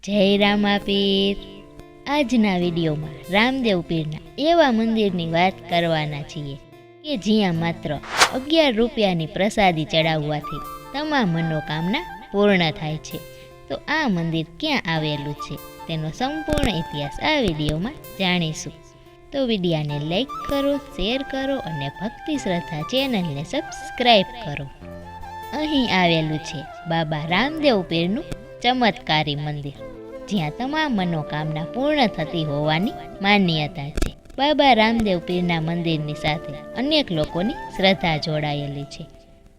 જય રામાપીર। આજના વિડીયોમાં રામદેવ પીરના એવા મંદિરની વાત કરવાના છીએ કે જ્યાં માત્ર 11 રૂપિયાની પ્રસાદી ચડાવવાથી તમામ મનોકામના પૂર્ણ થાય છે। તો આ મંદિર ક્યાં આવેલું છે તેનો સંપૂર્ણ ઇતિહાસ આ વિડીયોમાં જાણીશું। તો વિડીયોને લાઈક કરો, શેર કરો અને ભક્તિ શ્રદ્ધા ચેનલને સબસ્ક્રાઈબ કરો। અહીં આવેલું છે બાબા રામદેવ પીરનું ચમત્કારી મંદિર, જ્યાં તમામ મનોકામના પૂર્ણ થતી હોવાની માન્યતા છે। બાબા રામદેવ પીરના મંદિરની સાથે અનેક લોકોની શ્રદ્ધા જોડાયેલી છે।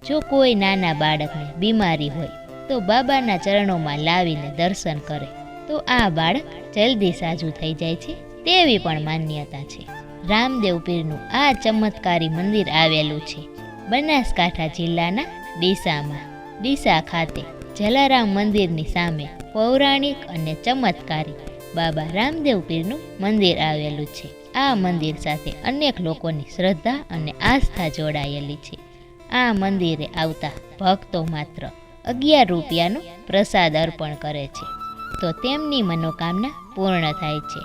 જો કોઈ નાના બાળકને બીમારી હોય તો બાબાના ચરણોમાં લાવીને દર્શન કરે તો આ બાળક જલ્દી સાજું થઈ જાય છે તેવી પણ માન્યતા છે। રામદેવ પીરનું આ ચમત્કારી મંદિર આવેલું છે બનાસકાંઠા જિલ્લાના ડીસામાં। ડીસા ખાતે જલારામ મંદિરની સામે પૌરાણિક અને ચમત્કારી બાબા રામદેવ પીરનું મંદિર આવેલું છે। આ મંદિર સાથે અનેક લોકોની શ્રદ્ધા અને આસ્થા જોડાયેલી છે। આ મંદિરે આવતા ભક્તો માત્ર 11 રૂપિયાનો પ્રસાદ અર્પણ કરે છે તો તેમની મનોકામના પૂર્ણ થાય છે।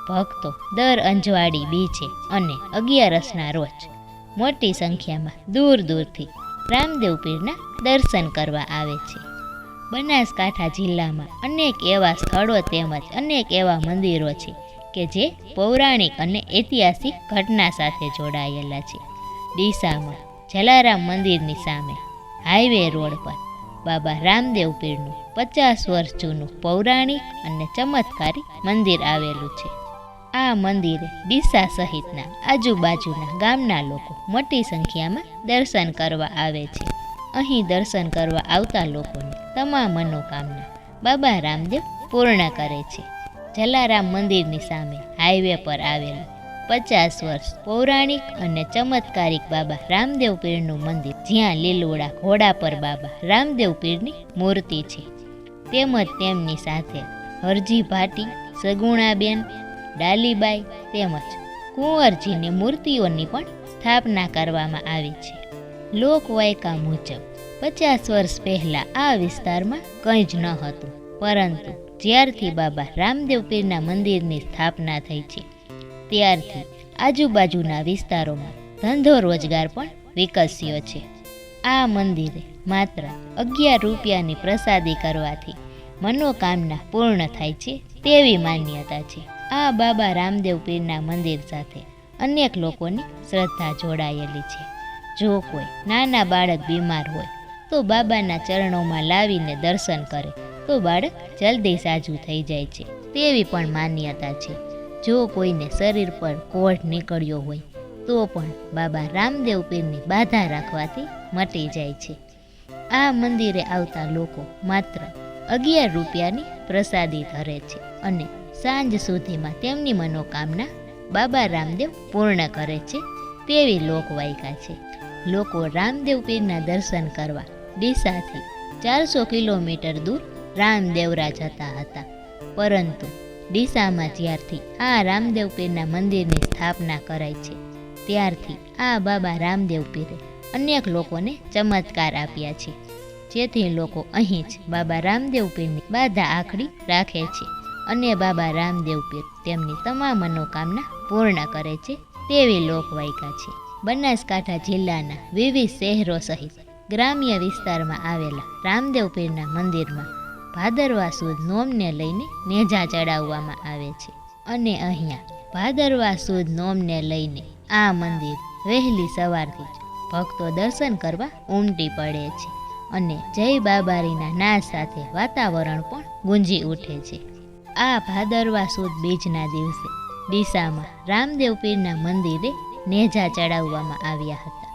ભક્તો દર અંજવાળી બીજે અને 11ના રોજ મોટી સંખ્યામાં દૂર દૂરથી રામદેવ પીરના દર્શન કરવા આવે છે। બનાસકાંઠા જિલ્લામાં અનેક એવા સ્થળો તેમજ અનેક એવા મંદિરો છે કે જે પૌરાણિક અને ઐતિહાસિક ઘટના સાથે જોડાયેલા છે। ડીસામાં જલારામ મંદિરની સામે હાઈવે રોડ પર બાબા રામદેવ પીરનું 50 વર્ષ જૂનું પૌરાણિક અને ચમત્કારી મંદિર આવેલું છે। આ મંદિરે ડીસા સહિતના આજુબાજુના ગામના લોકો મોટી સંખ્યામાં દર્શન કરવા આવે છે। અહીં દર્શન કરવા આવતા લોકોની તમામ મનોકામના બાબા રામદેવ પૂર્ણ કરે છે। જલારામ મંદિરની સામે હાઈવે પર આવેલું 50 વર્ષ પૌરાણિક અને ચમત્કારિક બાબા રામદેવ પીરનું મંદિર, જ્યાં લીલોડા ઘોડા પર બાબા રામદેવ પીરની મૂર્તિ છે, તેમજ તેમની સાથે હરજી ભાટી, સગુણાબેન, ડાલીબાઈ તેમજ કુંવરજીની મૂર્તિઓની પણ સ્થાપના કરવામાં આવી છે। લોકવાયકા મુજબ 50 વર્ષ પહેલાં આ વિસ્તારમાં કંઈ જ ન હતું, પરંતુ જ્યારથી બાબા રામદેવ પીરના મંદિરની સ્થાપના થઈ છે ત્યારથી આજુબાજુના વિસ્તારોમાં ધંધો રોજગાર પણ વિકસ્યો છે। આ મંદિરે માત્ર 11 રૂપિયાની પ્રસાદી કરવાથી મનોકામના પૂર્ણ થાય છે તેવી માન્યતા છે। આ બાબા રામદેવ પીરના મંદિર સાથે અનેક લોકોની શ્રદ્ધા જોડાયેલી છે। જો કોઈ નાના બાળક બીમાર હોય તો બાબાના ચરણોમાં લાવીને દર્શન કરે તો બાળક જલ્દી સાજું થઈ જાય છે તેવી પણ માન્યતા છે। જો કોઈને શરીર પર કોઢ નીકળ્યો હોય તો પણ બાબા રામદેવ પીરની બાધા રાખવાથી મટી જાય છે। આ મંદિરે આવતા લોકો માત્ર 11 રૂપિયાની પ્રસાદી ધરે છે અને સાંજ સુધીમાં તેમની મનોકામના બાબા રામદેવ પૂર્ણ કરે છે તેવી લોકવાયકા છે। લોકો રામદેવ પીરના દર્શન કરવા ડીસાથી 400 કિલોમીટર દૂર રામદેવરા જતા હતા, પરંતુ ડીસામાં જ્યારથી આ રામદેવ પીરના મંદિરની સ્થાપના કરાઈ છે ત્યારથી આ બાબા રામદેવ પીરે અનેક લોકોને ચમત્કાર આપ્યા છે, જેથી લોકો અહીં જ બાબા રામદેવ પીરની બાધા આખડી રાખે છે અને બાબા રામદેવ પીર તેમની તમામ મનોકામના પૂર્ણ કરે છે તેવી લોકવાયકા છે। બનાસકાંઠા જિલ્લાના વિવિધ શહેરો સહિત ગ્રામ્ય વિસ્તારમાં આવેલા રામદેવ પીરના મંદિરમાં ભાદરવા સુદ નોમને લઈને નેજા ચડાવવામાં આવે છે અને અહીંયા ભાદરવા સુદ નોમને લઈને આ મંદિર વહેલી સવારથી જ ભક્તો દર્શન કરવા ઉમટી પડે છે અને જય બાબારીના નાદ સાથે વાતાવરણ પણ ગુંજી ઉઠે છે। આ ભાદરવા સુદ બીજના દિવસે ડીસામાં રામદેવ પીરના મંદિરે નેજા ચડાવવામાં આવ્યા હતા।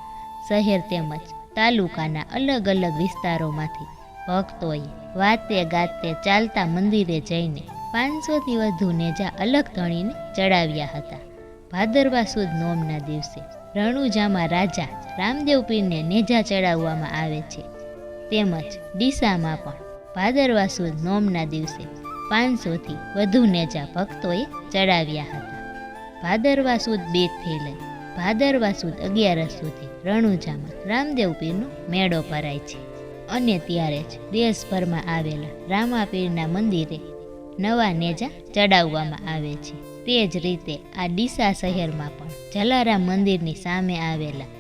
શહેર તેમજ તાલુકાના અલગ અલગ વિસ્તારોમાંથી ભક્તોએ વાતે ગાતે ચાલતા મંદિરે જઈને 500થી વધુ નેજા અલગ ધણીને ચડાવ્યા હતા। ભાદરવા સુદ નોમના દિવસે રણુજામાં રાજા રામદેવ પીરને નેજા ચડાવવામાં આવે છે, તેમજ ડીસામાં પણ ભાદરવા સુદ નોમના દિવસે 500થી વધુ નેજા ભક્તોએ ચડાવ્યા હતા। ભાદરવા સુદ 2થી લઈ ભાદરવા સુદ 11 સુધી રણુજામાં રામદેવ પીરનો મેળો ભરાય છે અને ત્યારે જ દેશભરમાં આવેલા રામાપીરના મંદિરે નવા નેજા ચડાવવામાં આવે છે. તે જ રીતે આ ડીસા શહેરમાં પણ જલારામ મંદિરની સામે આવેલા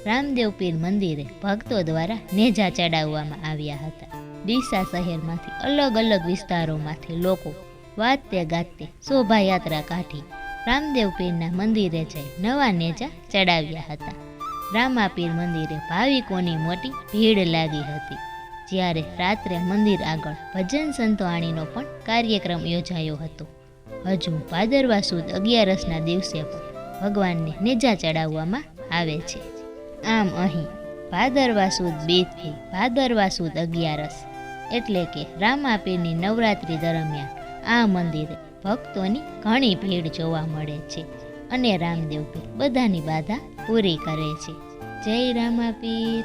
રામદેવ પીર મંદિરે ભક્તો દ્વારા નેજા ચડાવવામાં આવ્યા હતા. ડીસા શહેરમાંથી અલગ અલગ વિસ્તારોમાંથી લોકો વાજતે ગાજતે શોભાયાત્રા કાઢી રામદેવ પીરના મંદિરે જઈ નવા નેજા ચડાવ્યા હતા. રામાપીર મંદિરે ભાવિકોની મોટી ભીડ લાગી હતી. જ્યારે રાત્રે મંદિર આગળ ભજન સંતવાણીનો પણ કાર્યક્રમ યોજાયો હતો. હજુ ભાદરવા સુદ 11ના દિવસે પણ ભગવાનને નેજા ચડાવવામાં આવે છે. આમ અહીં ભાદરવા સુદ 2થી ભાદરવા સુદ 11 એટલે કે રામાપીરની નવરાત્રિ દરમિયાન આ મંદિરે ભક્તોની ઘણી ભીડ જોવા મળે છે અને રામદેવ પીર બધાની બાધા પૂરી કરે છે. જય રામાપીર.